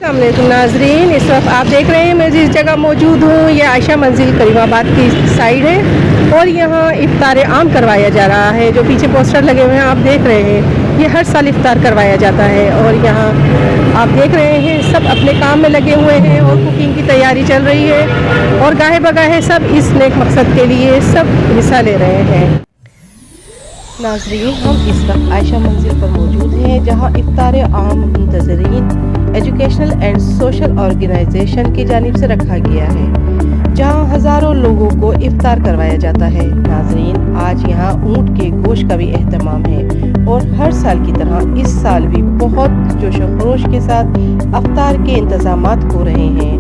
अस्सलामुअलैकुम नाजरीन, इस वक्त आप देख रहे हैं मैं जिस जगह मौजूद हूँ ये आयशा मंजिल करीमाबाद की साइड है और यहाँ इफ्तार आम करवाया जा रहा है। जो पीछे पोस्टर लगे हुए हैं आप देख रहे हैं, ये हर साल इफ्तार करवाया जाता है और यहाँ आप देख रहे हैं सब अपने काम में लगे हुए हैं और कुकिंग की तैयारी चल रही है और गाहे बगाहे सब इस नेक मकसद के लिए सब हिस्सा ले रहे हैं। नाजरीन, हम इस वक्त आयशा मंजिल पर मौजूद हैं जहां इफ्तार आम मुंतज़रीन एजुकेशनल एंड सोशल ऑर्गेनाइजेशन की जानिब से रखा गया है, जहां हज़ारों लोगों को इफ्तार करवाया जाता है। नाजरीन, आज यहां ऊँट के गोश्त का भी एहतमाम है और हर साल की तरह इस साल भी बहुत जोश व खरोश के साथ इफ्तार के इंतज़ामात हो रहे हैं।